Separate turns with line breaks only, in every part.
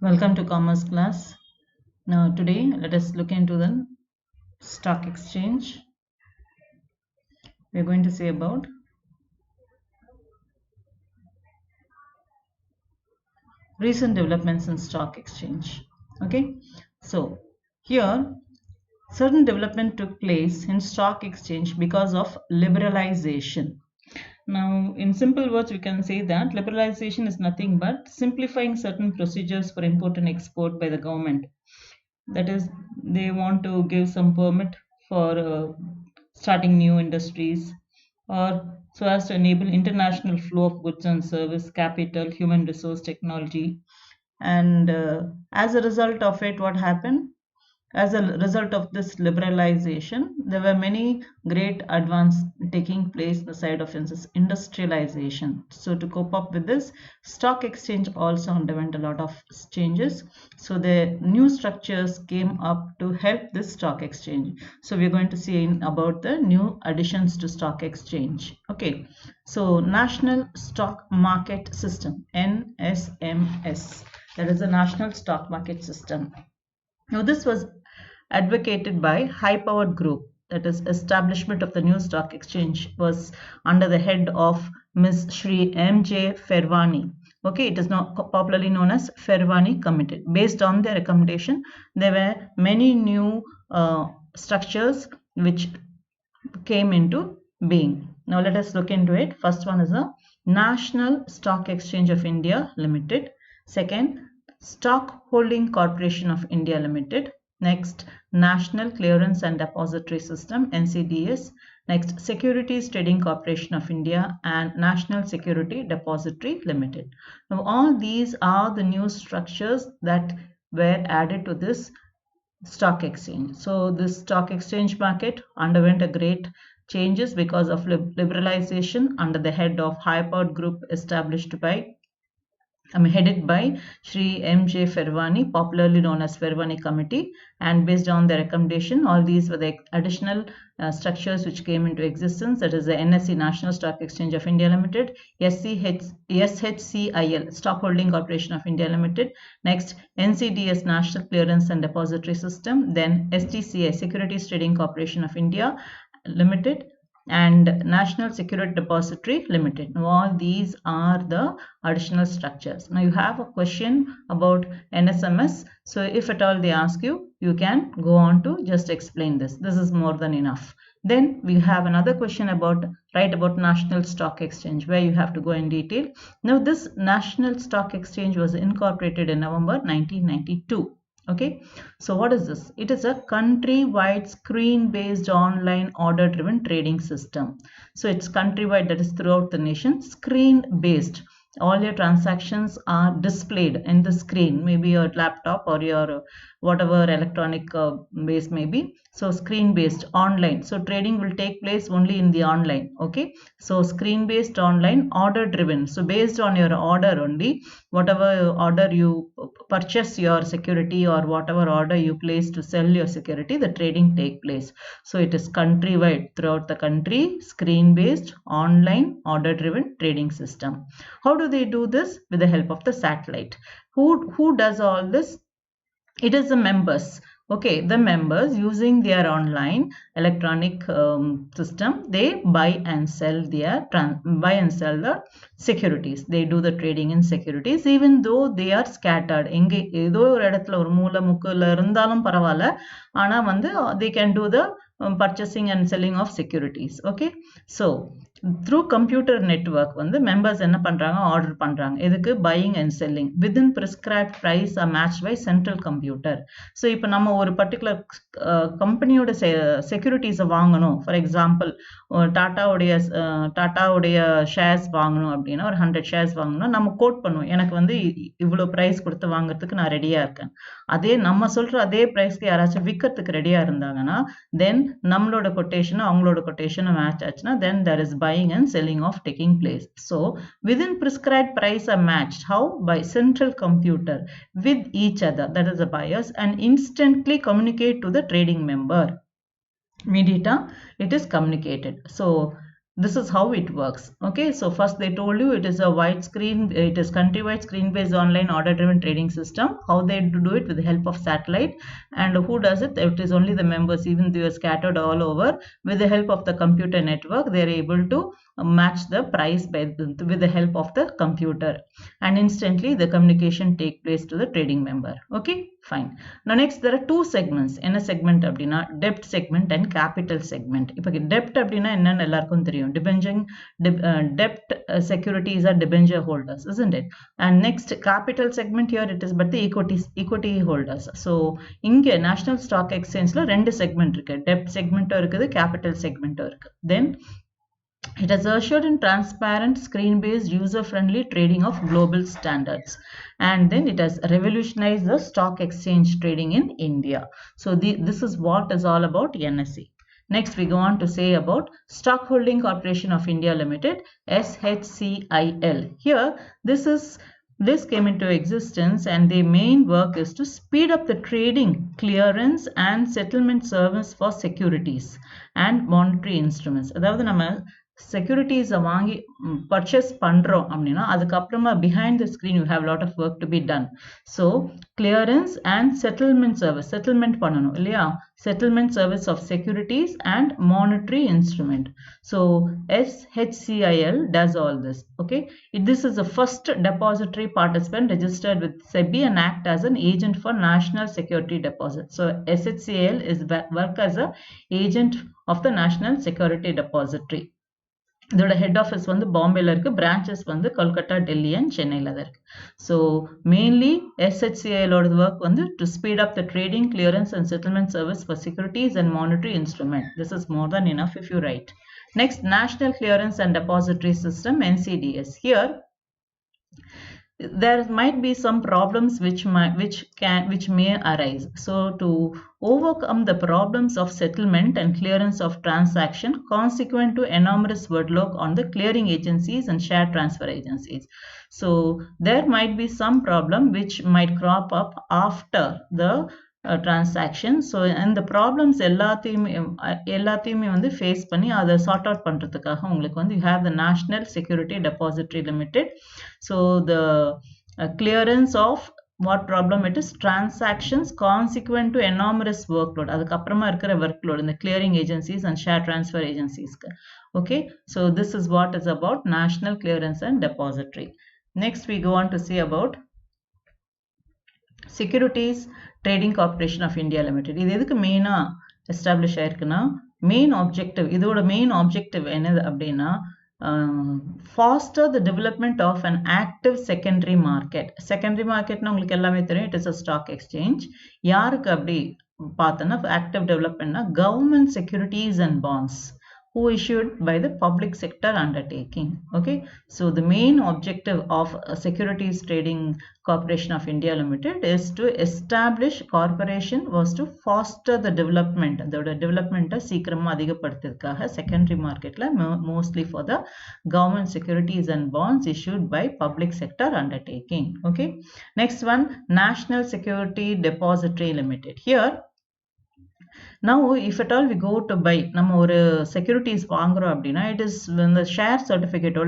Welcome to Commerce class. Now today let us look into the stock exchange. We are going to say about recent developments in stock exchange. Okay, so here certain development took place in stock exchange because of liberalization. Now, in simple words, we can say that liberalization is nothing but simplifying certain procedures for import and export by the government. That is, they want to give some permit for starting new industries or so as to enable international flow of goods and service, capital, human resource, technology. And as a result of it, what happened? As a result of this liberalization, there were many great advances taking place in the side of industrialization. So to cope up with this, stock exchange also underwent a lot of changes. So the new structures came up to help this stock exchange. So we're going to see about the new additions to stock exchange. Okay, so National Stock Market System, NSMS, that is the National Stock Market System. Now, this was advocated by high-powered group, that is establishment of the new stock exchange was under the head of Ms. Shri M.J. Ferwani. Okay, it is now popularly known as Ferwani Committee. Based on their recommendation, there were many new structures which came into being. Now let us look into it. First one is the National Stock Exchange of India Limited. Second, Stock Holding Corporation of India Limited. Next, National Clearance and Depository System, NCDS. Next, Securities Trading Corporation of India and National Security Depository Limited. Now all these are the new structures that were added to this stock exchange. So this stock exchange market underwent a great changes because of liberalization under the head of high-powered group established by headed by Shri M.J. Ferwani, popularly known as Ferwani Committee, and based on the recommendation, all these were the additional structures which came into existence. That is the NSE, National Stock Exchange of India Limited, SHCIL, Stock Holding Corporation of India Limited, next NCDS, National Clearance and Depository System, then STCI, Securities Trading Corporation of India Limited, and National Security Depository Limited. Now, all these are the additional structures. Now, you have a question about NSMS. So, if at all they ask you, you can go on to just explain this. This is more than enough. Then we have another question about National Stock Exchange, where you have to go in detail. Now, this National Stock Exchange was incorporated in November 1992. Okay, so what is this? It is a country-wide screen-based online order-driven trading system. So it's country-wide, that is throughout the nation, screen-based. All your transactions are displayed in the screen, maybe your laptop or your whatever electronic base may be. So screen based online. So trading will take place only in the online. Okay. So screen based online, order driven. So based on your order only, whatever order you purchase your security or whatever order you place to sell your security, the trading take place. So it is countrywide throughout the country, screen based online order driven trading system. How do they do this? With the help of the satellite. Who does all this? It is the members. Okay, the members using their online electronic system, they buy and sell the securities. They do the trading in securities even though they are scattered. எங்கே ஏதோ ஒரு இடத்துல ஒரு மூலை முக்குல இருந்தாலும் பரவாயில்ல, ஆனா வந்து they can do the purchasing and selling of securities. Okay, so through computer network வந்து members என்ன பண்றாங்க, ஆர்டர் பண்றாங்க. எதுக்கு? buying and selling within prescribed price are matched by central computer. So இப்போ நம்ம ஒரு பர்டிகுலர் கம்பெனியோட செக்யூரிட்டிஸை வாங்கணும், ஃபார் எக்ஸாம்பிள் டாட்டாவுடைய ஷேர்ஸ் வாங்கணும் அப்படின்னா, ஒரு 100 ஷேர்ஸ் வாங்கணும்னா நம்ம கோட் பண்ணுவோம், எனக்கு வந்து இவ்வளோ ப்ரைஸ் கொடுத்து வாங்குறதுக்கு நான் ரெடியாக இருக்கேன். அதே நம்ம சொல்கிற அதே ப்ரைஸ்க்கு யாராச்சும் விற்கிறதுக்கு ரெடியாக இருந்தாங்கன்னா, தென் நம்மளோட கொட்டேஷனும் அவங்களோட கொட்டேஷனும் மேட்ச் ஆச்சுன்னா, தென் there is buying and selling of taking place. So within prescribed price are matched. How? By central computer with each other, that is the buyers, and instantly communicate to the trading member. Immediately it is communicated. So this is how it works. Okay, so first they told you it is a wide screen, it is countrywide screen based online order driven trading system. How they do it? With the help of satellite. And who does it? It is only the members, even they are scattered all over. With the help of the computer network, they are able to match the price with the help of the computer, and instantly the communication take place to the trading member. Okay, fine. Now next, there are two segments. In a segment அப்படினா debt segment and capital segment. இப்போ debt அப்படினா என்னன்னு எல்லாருக்கும் தெரியும். Debt securities are debenture holders, isn't it? And next, capital segment, here it is but the equity holders. So இங்க National Stock Exchangeல ரெண்டு segment இருக்கு. Debt segment இருக்குது, capital segment இருக்கு. Then it has assured in transparent, screen-based, user-friendly trading of global standards. And then it has revolutionized the stock exchange trading in India. So this is what is all about NSE. Next, we go on to say about Stock Holding Corporation of India Limited, SHCIL. Here, this came into existence, and the main work is to speed up the trading, clearance and settlement service for securities and monetary instruments. அதாவது நம்ம securities வாங்கி purchase பண்றோம் அப்படினா அதுக்கு அப்புறமா behind the screen you have a lot of work to be done. So clearance and settlement service, settlement பண்ணணும் இல்லையா, settlement service of securities and monetary instrument. So SHCIL does all this. Okay, this is the first depository participant registered with SEBI and act as an agent for national security deposit. So SHCIL is work as a agent of the National Security Depository. இதோட head office வந்து பாம்பேல இருக்கு, branches வந்து Kolkata, Delhi and சென்னையில தான் இருக்கு. So mainly SHCILோட work வந்து to speed up the trading, clearance and settlement service for securities and monetary instrument. This is more than enough if you write. Next, National Clearance and Depository System, NCDS. Here there might be some problems which may arise. So to overcome the problems of settlement and clearance of transaction consequent to enormous workload on the clearing agencies and share transfer agencies. So there might be some problem which might crop up after the transaction. So and the problems எல்லாத்தையுமே வந்து face பண்ணி அதை sort out பண்றதுக்காக உங்களுக்கு வந்து you have the National Security Depository Limited. So the clearance of what problem it is, transactions consequent to enormous workload, அதுக்கு அப்புறமா இருக்கிற workload in the clearing agencies and share transfer agencies. Okay, so this is what is about National Clearance and Depository. Next, we go on to see about Securities Trading Corporation of India Limited. இது எதுக்கு மெயினா establish ஆயிருக்குன்னா, main objective, இதோட main objective என்னது அப்படின்னா, foster the development of an active secondary market. Secondary marketனா உங்களுக்கு எல்லாமே தெரியும், it is a stock exchange. யாருக்கு அப்படி பார்த்தோன்னா active developmentனா government securities and bonds who issued by the public sector undertaking. Okay, so the main objective of Securities Trading Corporation of India Limited is to establish corporation was to foster the development, the development சீக்கிரமா அதிகப்படுத்துறதுக்காக secondary marketல mostly for the government securities and bonds issued by public sector undertaking. Okay, next one, National Security Depository Limited. Here now if at all we go to buy நம்ம ஒரு securities வாங்குறோம் அப்படின்னா, it is the share certificate or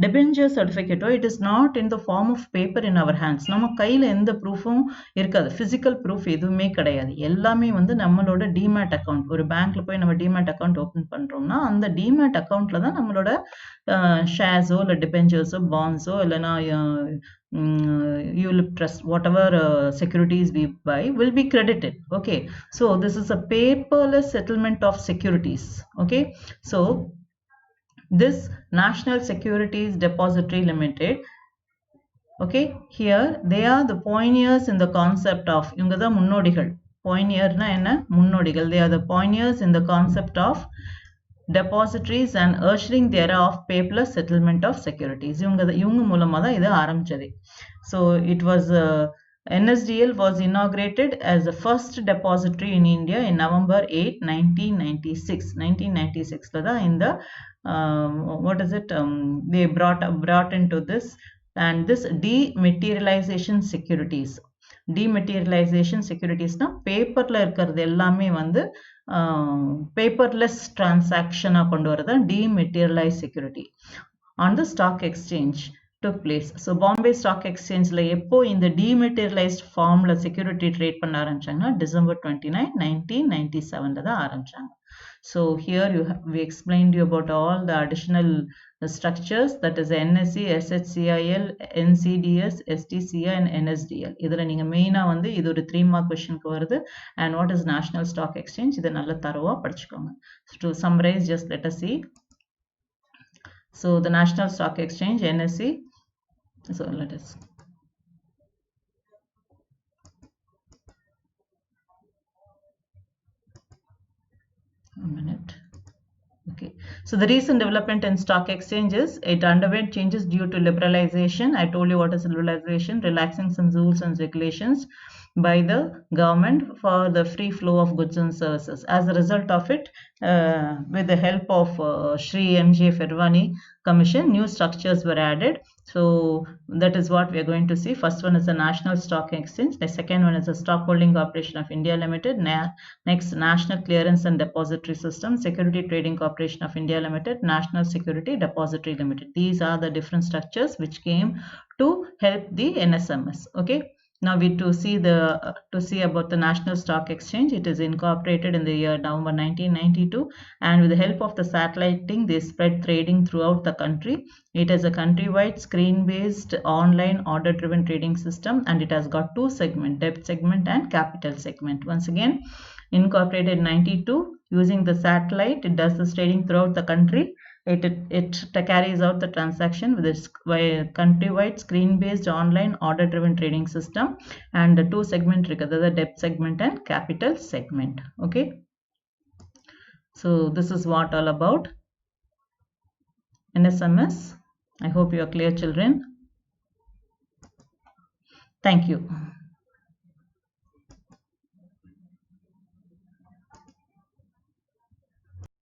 debenture certificate, it is not in the form of paper in our hands. நம்ம கையில எந்த ப்ரூஃபும் இருக்காது, physical proof எதுவுமே கிடையாது. எல்லாமே வந்து நம்மளோட டிமேட் அக்கௌண்ட், ஒரு பேங்க்ல போய் நம்ம டிமேட் அக்கௌண்ட் ஓபன் பண்றோம்னா அந்த டிமேட் அக்கௌண்ட்ல தான் நம்மளோட ஷேர்ஸோ இல்லை டிபெஞ்சர்ஸோ பாண்ட்ஸோ இல்லைன்னா ULIP trust, whatever securities we buy will be credited. Okay, so this is a paperless settlement of securities. Okay, so this National Securities Depository Limited, okay, here they are the pioneers in the concept of, இவங்க தான் முன்னோடிகள். pioneerனா என்ன, முன்னோடிகள். They are the pioneers in the concept of depositories and ushering the era of paperless settlement of securities. இவங்க மூலமா தான் இது ஆரம்பிச்சது. So it was NSDL was inaugurated as the first depository in India in November 8, 1996. 1996 தான் இந்த what is it, they brought into this, and this dematerialization securities. Dematerialization securities னா பேப்பர்ல இருக்கிறது எல்லாமே வந்து paperless transaction கொண்டு வரது dematerialized security on the stock exchange took place. So Bombay Stock Exchange la எப்போ இந்த dematerialized formல security trade பண்ண ஆரம்பிச்சாங்கன்னா December 29, 1997 ல தான் ஆரம்பிச்சாங்க. So here we explained you about all the additional structures, that is NSE, SHCIL, NCDS, STCI and NSDL. இதுல நீங்க மெயினா வந்து இது ஒரு 3 mark questionக்கு வருது. And what is National Stock Exchange? இதை நல்ல தரவா படிச்சுக்கோங்க. So to summarize, just let us see. So the National Stock Exchange, NSE. So let us. A minute. Okay, so the recent development in stock exchanges, it underwent changes due to liberalization. I told you what is liberalization, relaxing some rules and regulations by the government for the free flow of goods and services. As a result of it, with the help of Shri M.J. Firvani Commission, new structures were added. So that is what we are going to see. First one is the National Stock Exchange. The second one is the Stock Holding Corporation of India Limited. Next, National Clearance and Depository System, Security Trading Corporation of India Limited, National Security Depository Limited. These are the different structures which came to help the NSMS. Okay. Now we to see about the National Stock Exchange. It is incorporated in the year November 1992, and with the help of the satelliting, they spread trading throughout the country. It is a countrywide screen-based online order-driven trading system, and it has got two segments: debt segment and capital segment. Once again, incorporated in 92, using the satellite, it does this trading throughout the country. It carries out the transaction with its countrywide screen-based online order-driven trading system, and the two segment the debt segment and capital segment. Okay, so this is what all about NSMS. I hope you are clear, children. Thank you.